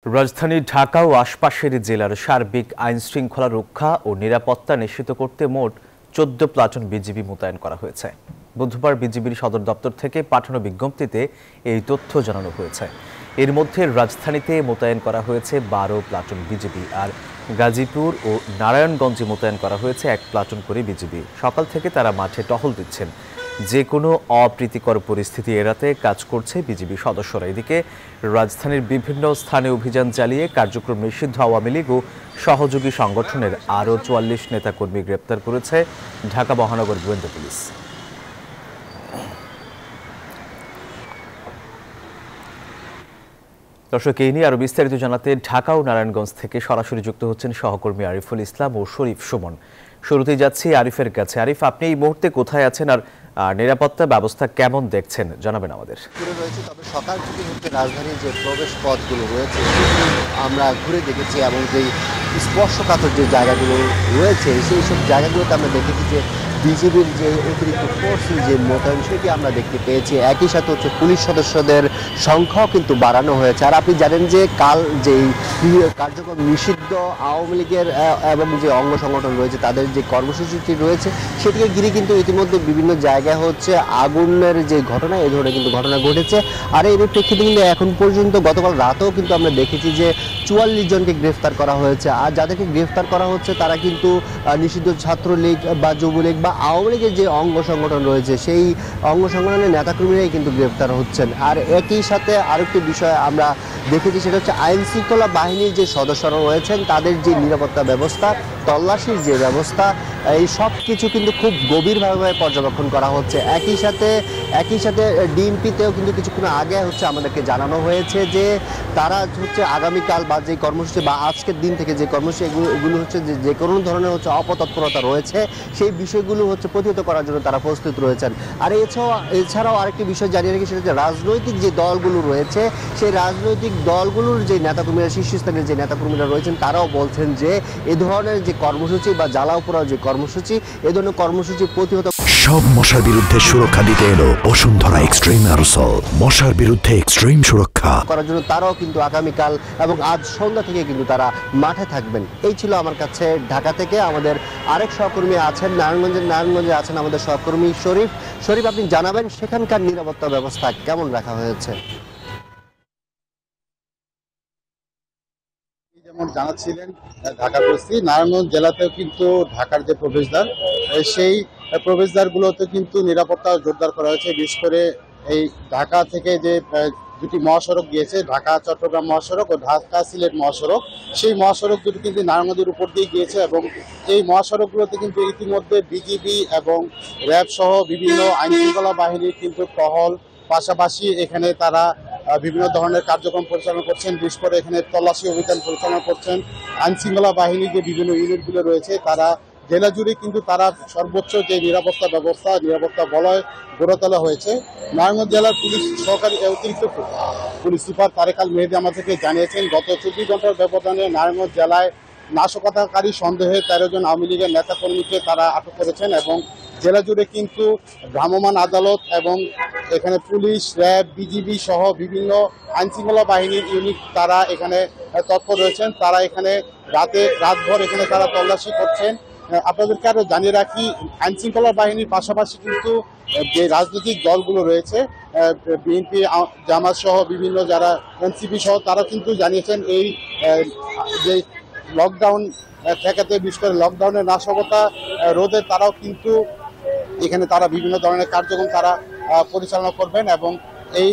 রাজধানী ঢাকা ও আশপাশের জেলার সার্বিক আইনশৃঙ্খলা রক্ষা ও নিরাপত্তা নিশ্চিত করতে মোট ১৪ প্লাটুন বিজিবি মোতায়েন করা হয়েছে। বুধবার বিজিবির সদর দপ্তর থেকে পাঠানো বিজ্ঞপ্তিতে এই তথ্য জানানো হয়েছে। এর মধ্যে রাজধানীতে মোতায়েন করা হয়েছে ১২ প্লাটুন বিজিবি, আর গাজীপুর ও নারায়ণগঞ্জে মোতায়েন করা হয়েছে ১ প্লাটুন করে বিজিবি। সকাল থেকে তারা মাঠে টহল দিচ্ছেন। যে কোনো অপ্রীতিকর পরিস্থিতি এড়াতে কাজ করছে বিজিবি সদস্যরা। এদিকে রাজধানীর বিভিন্ন স্থানে অভিযান চালিয়ে কার্যক্রম নিষিদ্ধ আওয়ামী লীগ ও সহযোগী সংগঠনের আরও ৪৪ নেতাকর্মী গ্রেপ্তার করেছে ঢাকা মহানগর গোয়েন্দা পুলিশ। দর্শক, এই নিয়ে আরও বিস্তারিত জানাতে ঢাকা ও নারায়ণগঞ্জ থেকে সরাসরি যুক্ত হচ্ছেন সহকর্মী আরিফুল ইসলাম ও শরীফ সুমন। শুরুতেই যাচ্ছি আরিফের কাছে। আরিফ, আপনি এই মুহূর্তে কোথায় আছেন আর নিরাপত্তা ব্যবস্থা কেমন দেখছেন জানাবেন আমাদের। তবে সকাল থেকে রাজধানীর যে প্রবেশ পথগুলো রয়েছে আমরা ঘুরে দেখেছি, এবং যে স্পর্শকাতর যে জায়গাগুলো রয়েছে সেই সব জায়গাগুলোতে আমরা দেখেছি যে বিজিবির যে অতিরিক্ত ফোর্স যে মোতায়েন সেটি আমরা দেখতে পেয়েছি। একই সাথে পুলিশ সদস্যদের সংখ্যাও কিন্তু বাড়ানো হয়েছে। আর আপনি জানেন যে কাল যেই কার্যক্রম নিষিদ্ধ আওয়ামী লীগের এবং যে অঙ্গ সংগঠন রয়েছে তাদের যে কর্মসূচিটি রয়েছে সেটিকে ঘিরে কিন্তু ইতিমধ্যে বিভিন্ন জায়গায় আগুনের যে ঘটনা, এই ধরনের কিন্তু ঘটনা ঘটেছে। আর এর প্রেক্ষিতে কিন্তু এখন পর্যন্ত গতকাল রাতেও কিন্তু আমরা দেখেছি যে ৪৪ জনকে গ্রেফতার করা হয়েছে। আর যাদেরকে গ্রেফতার করা হচ্ছে তারা কিন্তু নিষিদ্ধ ছাত্রলীগ বা যুবলীগ বা আওয়ামী লীগের যে অঙ্গ সংগঠন রয়েছে সেই অঙ্গ সংগঠনের নেতাকর্মীরাই কিন্তু গ্রেফতার হচ্ছেন। আর একই সাথে আরেকটি বিষয় আমরা দেখেছি, সেটা হচ্ছে আইন শৃঙ্খলা বাহিনীর যে সদস্যরা রয়েছেন তাদের যে নিরাপত্তা ব্যবস্থা, তল্লাশির যে ব্যবস্থা, এই সব কিছু কিন্তু খুব গভীরভাবে পর্যবেক্ষণ করা হচ্ছে। একই সাথে ডিএমপিতেও কিন্তু কিছুক্ষণ আগে আমাদেরকে জানানো হয়েছে যে তারা আগামীকাল বা যে কর্মসূচি বা আজকের দিন থেকে যে কর্মসূচি এগুলো যে কোনো ধরনের অপতৎপরতা রয়েছে সেই বিষয়গুলো প্রতিহত করার জন্য তারা প্রস্তুত রয়েছেন। আর এছাড়াও আরেকটি বিষয় জানিয়ে রেখে, সেটা হচ্ছে রাজনৈতিক যে দলগুলো রয়েছে সেই রাজনৈতিক দলগুলোর যে নেতাকর্মীরা, শীর্ষস্থানীয় যে নেতাকর্মীরা রয়েছেন তারাও বলছেন যে এ ধরনের যে কর্মসূচি বা জ্বালাও পোড়াও যে কর্মসূচি, এ ধরনের কর্মসূচি প্রতিহত সব মশার বিরুদ্ধে সুরক্ষা দিতে এলো বসুন্ধরা এক্সট্রিম অ্যারোসল। মশার বিরুদ্ধে এক্সট্রিম সুরক্ষা করার জন্য তারাও কিন্তু আগামীকাল এবং আজ সন্ধ্যা থেকে কিন্তু তারা মাঠে থাকবেন। এই ছিল আমার কাছে ঢাকা থেকে। আমাদের আরেক সহকর্মী আছেন নারায়ণগঞ্জে আছেন আমাদের সহকর্মী শরীফ, আপনি জানাবেন সেখানকার নিরাপত্তা ব্যবস্থা কেমন রাখা হয়েছে। যেমন জানাচ্ছিলেন ঢাকা পরিস্থিতি, নারায়ণগঞ্জ জেলাতেও কিন্তু ঢাকার যে প্রবেশদ্বার সেই প্রবেশদ্বারগুলোতে কিন্তু নিরাপত্তা জোরদার করা হয়েছে। বিশেষ করে এই ঢাকা থেকে যে দুটি মহাসড়ক গিয়েছে, ঢাকা চট্টগ্রাম মহাসড়ক ও ঢাকা সিলেট মহাসড়ক, সেই মহাসড়ক দুটি কিন্তু নারায়ণগঞ্জের উপর দিয়ে গিয়েছে এবং এই মহাসড়কগুলোতে কিন্তু ইতিমধ্যে বিজিবি এবং র্যাব সহ বিভিন্ন আইনশৃঙ্খলা বাহিনীর কিন্তু টহল, পাশাপাশি এখানে তারা বিভিন্ন ধরনের কার্যক্রম পরিচালনা করছেন। বিশেষ করে এখানে তল্লাশি অভিযান পরিচালনা করছেন আইনশৃঙ্খলা বাহিনীর যে বিভিন্ন ইউনিটগুলো রয়েছে তারা জেলা জুড়ে কিন্তু তারা সর্বোচ্চ যে নিরাপত্তা বলয় গড়ে তোলা হয়েছে। নারায়ণগঞ্জ জেলার পুলিশ সহকারী অতিরিক্ত পুলিশ সুপার তারেক আল মেহেদী আমাদেরকে জানিয়েছেন গত ২৪ ঘন্টার ব্যবধানে নারায়ণগঞ্জ জেলায় নাশকতাকারী সন্দেহে ১৩ জন আওয়ামী লীগের নেতাকর্মীকে তারা আটক করেছেন এবং জেলা জুড়ে কিন্তু ভ্রাম্যমাণ আদালত এবং এখানে পুলিশ, র্যাব, বিজিবি সহ বিভিন্ন আইনশৃঙ্খলা বাহিনীর ইউনিট তারা এখানে তৎপর রয়েছেন। তারা এখানে রাতভর এখানে তারা তল্লাশি করছেন। আপনাদেরকে আরও জানিয়ে রাখি, আইনশৃঙ্খলা বাহিনীর পাশাপাশি কিন্তু যে রাজনৈতিক দলগুলো রয়েছে বিএনপি, জামাত সহ বিভিন্ন যারা এনসিপি সহ তারা কিন্তু জানিয়েছেন এই যে লকডাউন ঠেকাতে, বিশেষ করে লকডাউনের নাশকতা রোধে তারাও কিন্তু এখানে তারা বিভিন্ন ধরনের কার্যক্রম তারা পরিচালনা করবেন এবং এই